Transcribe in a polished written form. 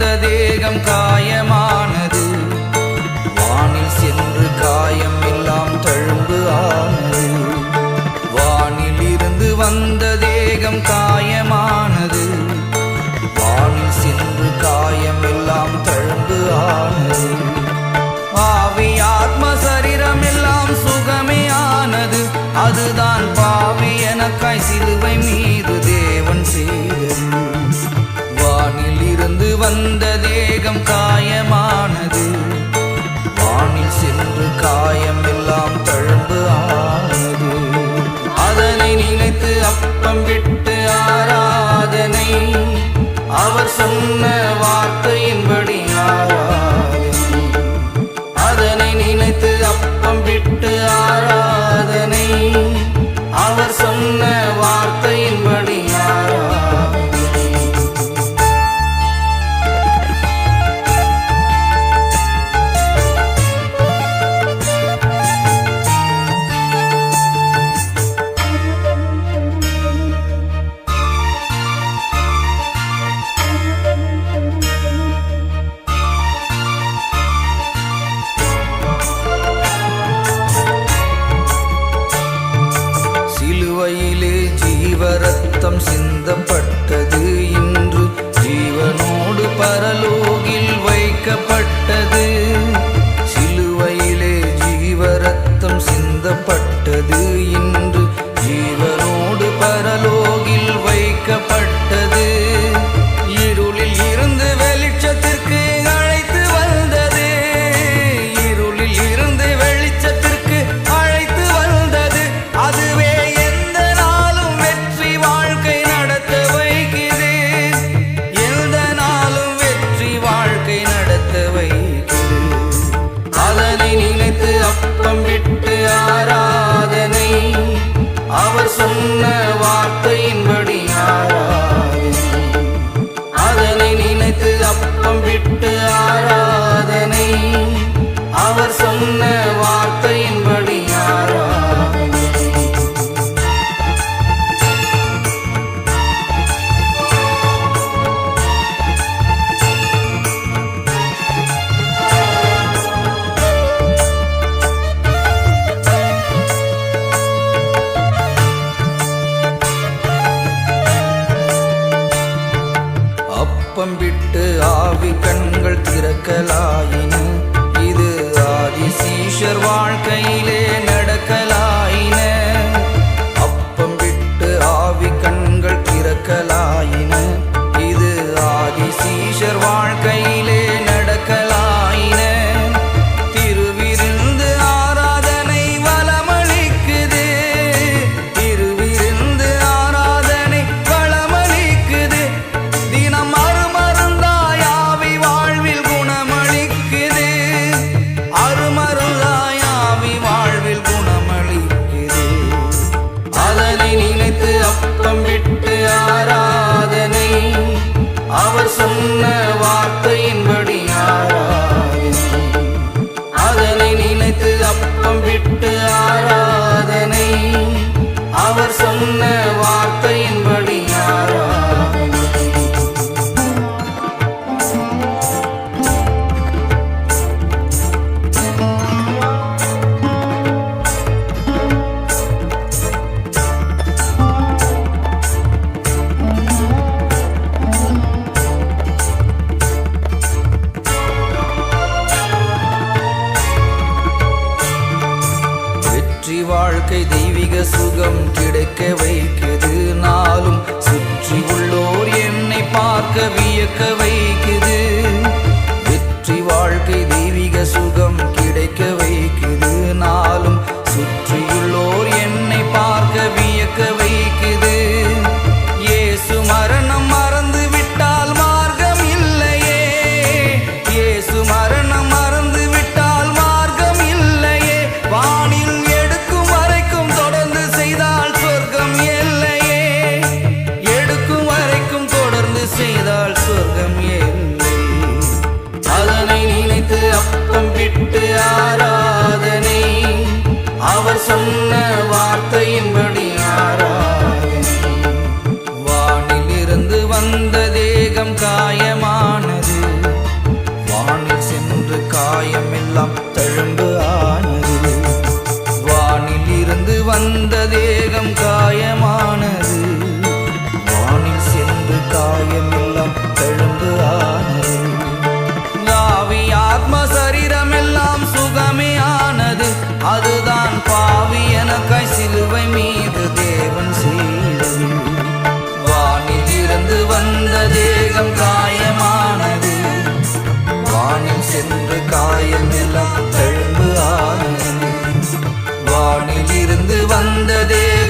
வந்த தேகம் காயமானது. வானில் சென்று காயம் எல்லாம் தழும்பு ஆனது. வானில் இருந்து வந்த தேகம் காயமானது. வானில் சென்று காயம் எல்லாம் தழும்பு ஆனது. ஆவி ஆத்ம சரீரம் எல்லாம் சுகமே ஆனது. அதுதான் பாவி எனக்காய் சிலுவை மீது தேவன் செய்தது. வானில் இருந்து வந்த தேகம் காயமானது. வானில் சென்று காயம் எல்லாம் தழும்பு ஆனது. அதனை நினைத்து அப்பம் விட்டு ஆராதனை, அவர் சொன்ன வார்த்தையின்படி ஆராதனை. அதனை நினைத்து அப்பம் விட்டு ஆராதனை, அவர் சொன்ன வார்த்தையின்படி ஆராதனை. சிலுவையிலே ஜீவரத்தம் சிந்தப்பட்டது. இன்று ஜீவனோடு பரலோகில் வைக்கப்பட்டது. சிலுவையிலே ஜீவரத்தம் சிந்தப்பட்டது. இன்று ஜீவனோடு பரலோகில் வைக்கப்பட்டது. இருளில் இருந்து வெளிச்சத்திற்கு அழைத்து வந்தது. இருளில் இருந்து வெளிச்சத்திற்கு அழைத்து வந்தது. அதுவே அப்பம் விட்டு ஆராதனை, அவர் சொன்ன வார்த்தையின்படி ஆராதனை. அதனை நினைத்து அப்பம் விட்டு ஆராதனை, அவர் சொன்ன வார்த்தையின்படி ஆராதனை. அப்பம் விட்டு ஆவி கண்கள் திறக்கலாயின. இது ஆதி சீஷர் வாழ்க்கையிலே நடக்கலாயின. அப்பம் விட்டு ஆவி கண்கள் திறக்கலாயின. இது ஆதி சீஷர் வாழ்க்கையிலே நடக்கலாயின. திருவிருந்து ஆராதனை வளமளிக்குது. திருவிருந்து ஆராதனை வளமளிக்குது. தினம் அருமருந்தாய் ஆவி வாழ்வில் குணமளிக்குது. அருமருந்தாய் ஆவி வாழ்வில் குணமளிக்குது. அதனை நினைத்து அப்பம் விட்டு ஆராதனை, அவர் சொன்ன வார்த்தையின்படி ஆராதனை. அதனை நினைத்து அப்பம் விட்டு ஆராதனை, அவர் சொன்ன வார்த்தையின்படி ஆராதனை. வெற்றி வாழ்க்கை தெய்வீக சுகம் கிடைக்க வைக்குது. நாளும் சுற்றி உள்ளோர் என்னை பார்க்க வியக்க வைக்குது. வெற்றி வாழ்க்கை தெய்வீக சுகம் கிடைக்க வைக்குது. நாளும் சுற்றியுள்ளோர் என்னை பார்க்க வியக்க வைக்குது. இயேசு மரணம் மறந்து விட்டால் மார்க்கம் இல்லையே. இயேசு மரணம் மறந்து விட்டால் மார்க்கம் இல்லையே. வானில் எடுக்கும் வரைக்கும் தொடர்ந்து செய்தால் சொர்க்கம் இல்லையே. எடுக்கும் வரைக்கும் தொடர்ந்து செய்தால் சொர்க்கம் இல்லை. அதனை நினைத்து வந்த தேகம் காயமானது, வானில் சென்று காயமெல்லாம் தழும்பு ஆனது. ஆவி ஆத்ம சரீரமெல்லாம் சுகமே ஆனது, அதுதான் பாவி எனக்காய் சிலுவை மீது தேவன் செய்தது. வானில் இருந்து வந்த தேகம் காயமானது, வானில் சென்று காயமெல்லாம் தழும்பு ஆனது. வானில் இருந்து வந்த தேகம்